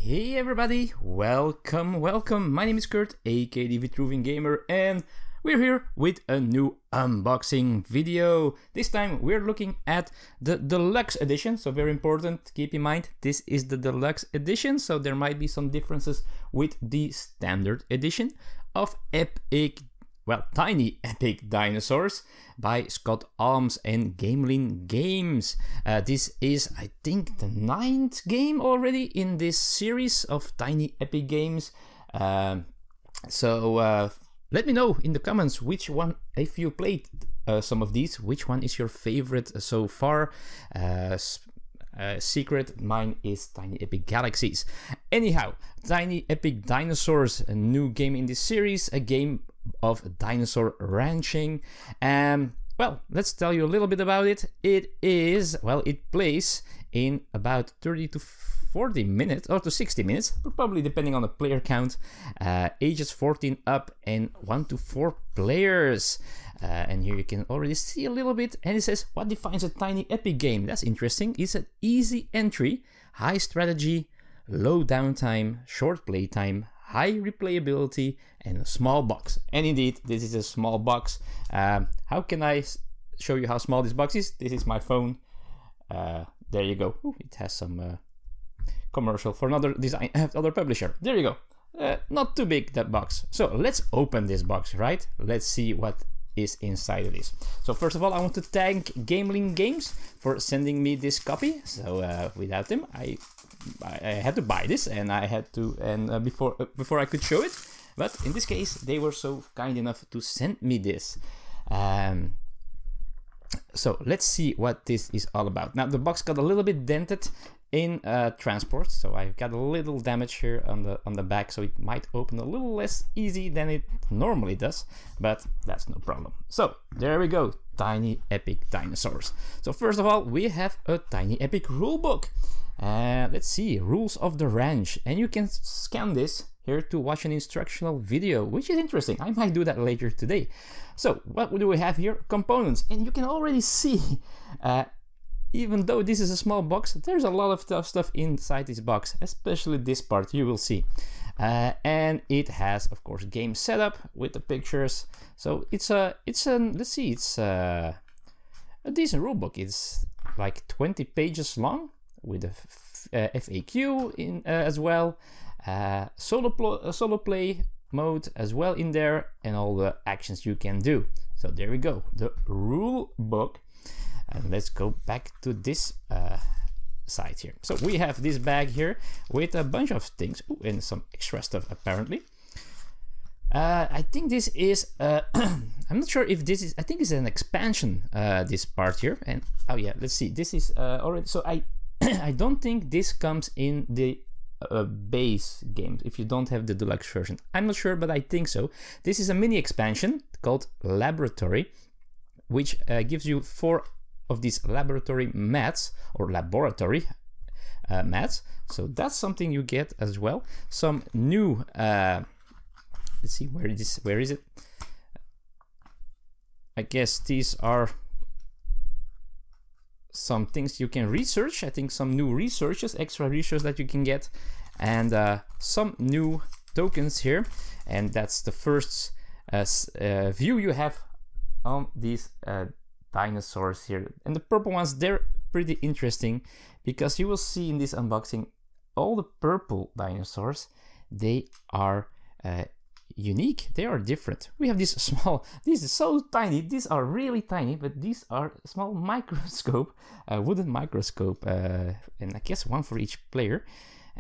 Hey everybody, welcome. My name is Kurt, aka the Vitruvian Gamer, and we're here with a new unboxing video. This time we're looking at the deluxe edition, so very important, keep in mind this is the deluxe edition, so there might be some differences with the standard edition of Tiny Epic Dinosaurs by Scott Almes and Gamelyn Games. This is, I think, the 9th game already in this series of Tiny Epic games. Let me know in the comments which one, if you played some of these, which one is your favorite so far. Secret, mine is Tiny Epic Galaxies. Anyhow, Tiny Epic Dinosaurs, a new game in this series, a game of dinosaur ranching. Well, let's tell you a little bit about it. It plays in about 30 to 40 minutes or to 60 minutes, probably depending on the player count, ages 14 up and 1 to 4 players. And here you can already see a little bit, and it says what defines a Tiny Epic game. That's interesting. It's an easy entry, high strategy, low downtime, short playtime, high replayability, and a small box. And indeed, this is a small box. How can I show you how small this box is? This is my phone. There you go. Ooh, it has some commercial for another design, other publisher. There you go. Not too big, that box. So let's open this box, right? Let's see what is inside of this. So first of all, I want to thank Gamelyn Games for sending me this copy. So without them, I had to buy this, and I had to, and before I could show it. But in this case, they were so kind enough to send me this. So let's see what this is all about. Now the box got a little bit dented in transport, so I've got a little damage here on the back, so it might open a little less easy than it normally does, but that's no problem. So there we go, Tiny Epic Dinosaurs. So first of all, we have a Tiny Epic rulebook. Let's see, rules of the ranch, and you can scan this here to watch an instructional video, which is interesting. I might do that later today. So what do we have here? Components, and you can already see, even though this is a small box, there's a lot of stuff inside this box, especially this part you will see. And it has, of course, game setup with the pictures. So it's a decent rulebook. It's like 20 pages long with a FAQ in as well. Solo play mode as well in there, and all the actions you can do. So there we go, the rule book. And let's go back to this side here. So we have this bag here with a bunch of things. Ooh, and some extra stuff apparently. I think this is I'm not sure if this is, I think it's an expansion, this part here. And oh yeah, let's see, this is already, so I I don't think this comes in the base game if you don't have the deluxe version. I'm not sure, but I think so. This is a mini expansion called Laboratory, which gives you 4 of these laboratory mats, or laboratory mats. So that's something you get as well. Some new let's see, where is it? I guess these are some things you can research. I think some new researches, extra research that you can get, and some new tokens here. And that's the first view you have on these dinosaurs here. And the purple ones, they're pretty interesting, because you will see in this unboxing all the purple dinosaurs, they are unique, they are different. We have this small, this is so tiny, these are really tiny, but these are small microscope, wooden microscope, and I guess one for each player,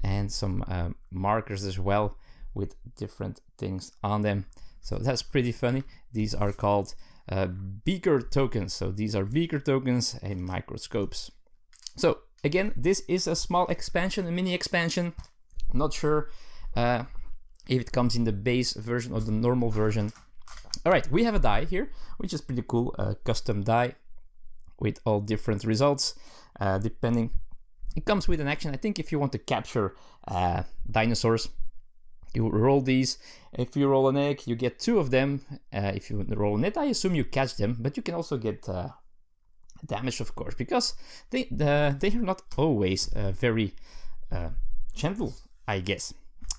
and some markers as well with different things on them. So that's pretty funny. These are called beaker tokens. So these are beaker tokens and microscopes. So again, this is a small expansion, a mini expansion. I'm not sure if it comes in the base version or the normal version. All right, we have a die here, which is pretty cool, a custom die with all different results, depending. It comes with an action. I think if you want to capture dinosaurs, you roll these. If you roll an egg, you get 2 of them. If you roll a net, I assume you catch them, but you can also get damage, of course, because they are not always very gentle. I guess.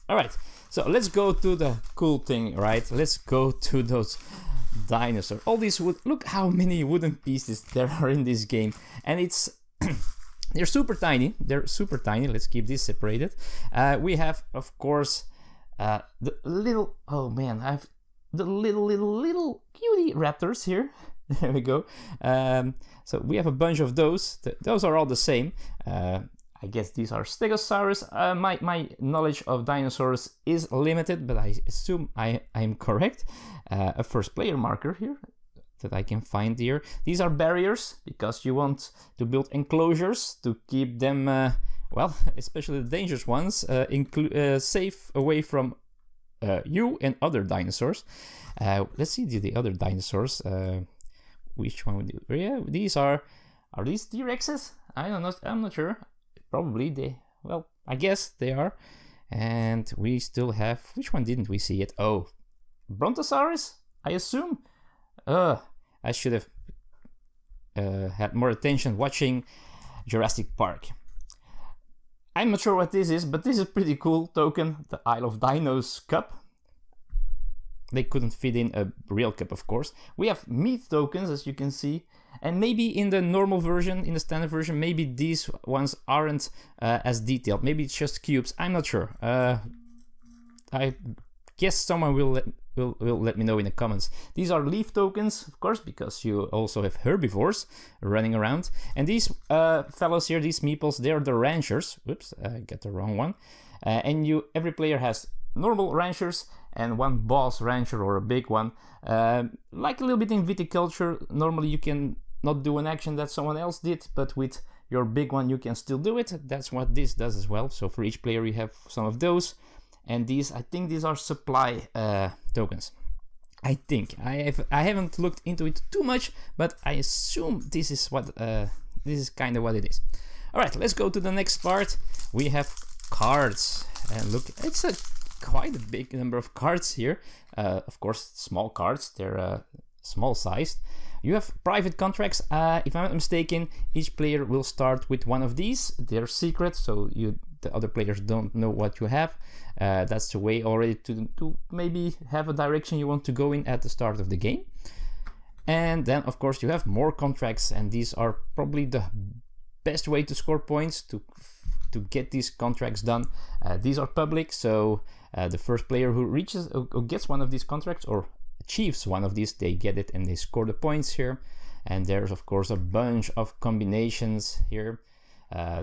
All right, so let's go to the cool thing, right? Let's go to those dinosaurs. All these wood, look how many wooden pieces there are in this game. And it's, they're super tiny. They're super tiny. Let's keep this separated. We have, of course, the little, oh man, I have the little cutie raptors here. There we go. So we have a bunch of those. Those are all the same. I guess these are Stegosaurus. My knowledge of dinosaurs is limited, but I assume I'm correct. A first player marker here that I can find here. These are barriers because you want to build enclosures to keep them, well, especially the dangerous ones, safe away from you and other dinosaurs. Let's see the other dinosaurs. Which one would you? Yeah, these are these T-Rexes? I don't know. I'm not sure. Probably they. Well, I guess they are. And we still have. Which one didn't we see yet? Oh, Brontosaurus, I assume. I should have had more attention watching Jurassic Park. I'm not sure what this is, but this is a pretty cool token. The Isle of Dinos cup. They couldn't fit in a real cup, of course. We have meat tokens, as you can see. And maybe in the normal version, in the standard version, maybe these ones aren't as detailed. Maybe it's just cubes. I'm not sure. I guess someone will let me know in the comments. These are leaf tokens, of course, because you also have herbivores running around. And these fellows here, these meeples, they're the ranchers. Whoops, I got the wrong one. And every player has normal ranchers and one boss rancher or a big one. Like a little bit in viticulture, normally you can not do an action that someone else did, but with your big one you can still do it. That's what this does as well. So for each player you have some of those. And these, I think these are supply tokens. I think. I haven't looked into it too much, but I assume this is what this is kind of what it is. All right, let's go to the next part. We have cards. And look, it's quite a big number of cards here. Of course, small cards. They're small sized. You have private contracts. If I'm not mistaken, each player will start with one of these. They're secret, so the other players don't know what you have. That's the way already to maybe have a direction you want to go in at the start of the game. And then, of course, you have more contracts, and these are probably the best way to score points to get these contracts done. These are public, so the first player who gets one of these contracts or achieves one of these, they get it and they score the points here. And there's of course a bunch of combinations here.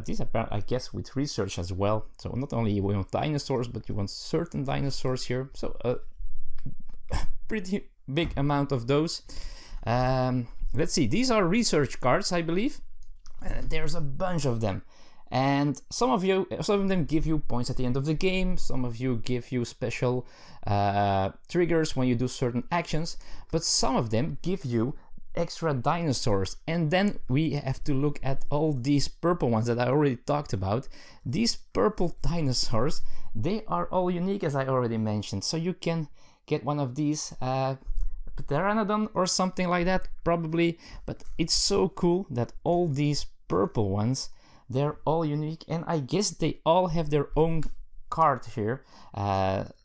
These are, I guess, with research as well. So not only you want dinosaurs, but you want certain dinosaurs here. So a pretty big amount of those. Let's see, these are research cards, I believe. There's a bunch of them. And some of them give you points at the end of the game. Some of you give you special triggers when you do certain actions. But some of them give you extra dinosaurs. And then we have to look at all these purple ones that I already talked about. These purple dinosaurs, they are all unique, as I already mentioned. So you can get one of these Pteranodon or something like that, probably. But it's so cool that all these purple ones, they're all unique, and I guess they all have their own card here.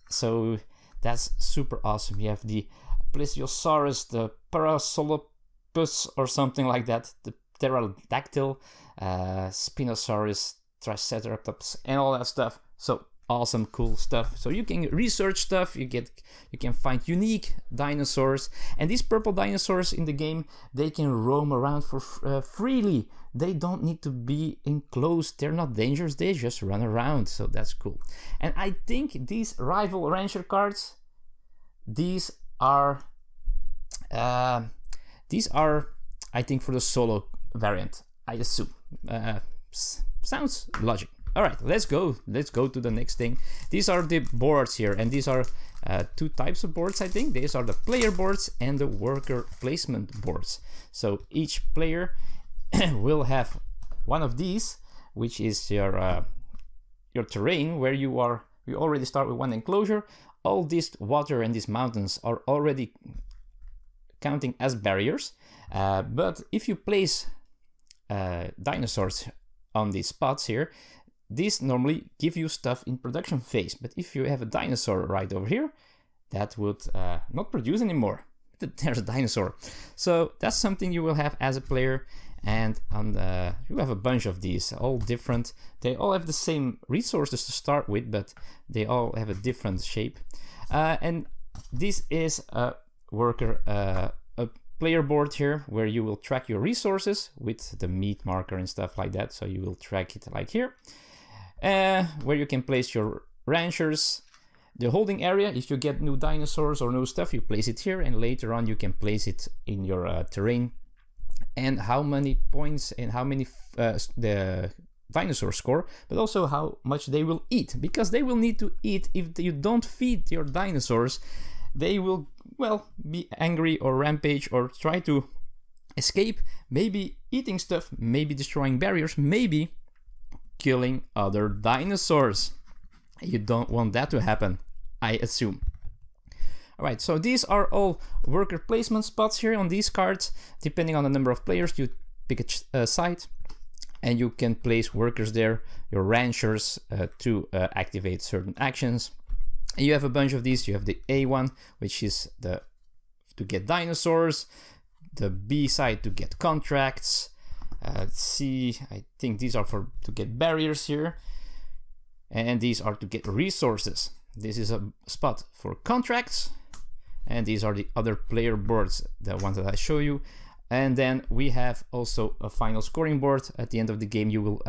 So that's super awesome. You have the Plesiosaurus, the Parasaurolophus or something like that, the Pterodactyl, Spinosaurus, Triceratops, and all that stuff. So awesome, cool stuff. So you can research stuff, you can find unique dinosaurs, and these purple dinosaurs in the game, they can roam around for freely. They don't need to be enclosed. They're not dangerous. They just run around. So that's cool. And I think these rival rancher cards, these are I think for the solo variant, I assume. Sounds logic. All right, let's go to the next thing. These are the boards here, and these are two types of boards, I think. These are the player boards and the worker placement boards. So each player will have one of these, which is your terrain, where you already start with one enclosure. All this water and these mountains are already counting as barriers. But if you place dinosaurs on these spots here, these normally give you stuff in production phase, but if you have a dinosaur right over here, that would not produce anymore. There's a dinosaur. So that's something you will have as a player, and you have a bunch of these, all different. They all have the same resources to start with, but they all have a different shape. And this is a worker, a player board here, where you will track your resources with the meat marker and stuff like that. So you will track it like here, where you can place your ranchers. The holding area, if you get new dinosaurs or new stuff, you place it here, and later on you can place it in your terrain. And how many points and how many the dinosaurs score, but also how much they will eat, because they will need to eat. If you don't feed your dinosaurs, they will, well, be angry or rampage or try to escape, maybe eating stuff, maybe destroying barriers, maybe killing other dinosaurs. You don't want that to happen, I assume. Alright, so these are all worker placement spots here on these cards. Depending on the number of players, you pick a site and you can place workers there, your ranchers, to activate certain actions. And you have a bunch of these. You have the A one, which is to get dinosaurs, the B side to get contracts, C, I think these are to get barriers here, and these are to get resources. This is a spot for contracts, and these are the other player boards, the ones that I show you. And then we have also a final scoring board. At the end of the game, you will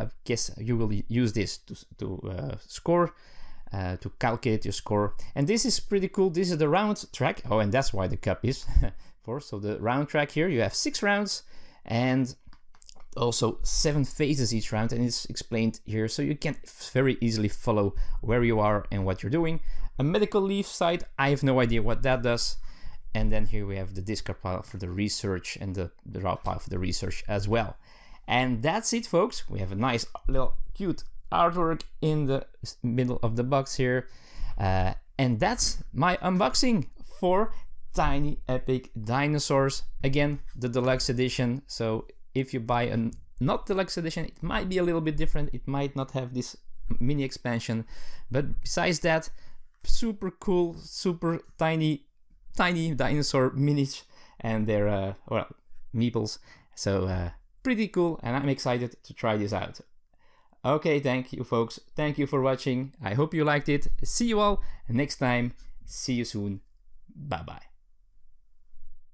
you will use this to score, to calculate your score. And this is pretty cool. This is the round track. Oh, and that's why the cup is for. So the round track here, you have 6 rounds and also 7 phases each round, and it's explained here, so you can very easily follow where you are and what you're doing. A medical leave site, I have no idea what that does. And then here we have the discard pile for the research and the draw pile for the research as well. And that's it, folks. We have a nice little cute artwork in the middle of the box here. And that's my unboxing for Tiny Epic Dinosaurs. Again, the deluxe edition. So if you buy a not deluxe edition, it might be a little bit different. It might not have this mini expansion. But besides that, super cool, super tiny dinosaur minis, and they're well, meeples. So pretty cool, and I'm excited to try this out. Okay, thank you, folks. Thank you for watching. I hope you liked it. See you all next time. See you soon. Bye bye.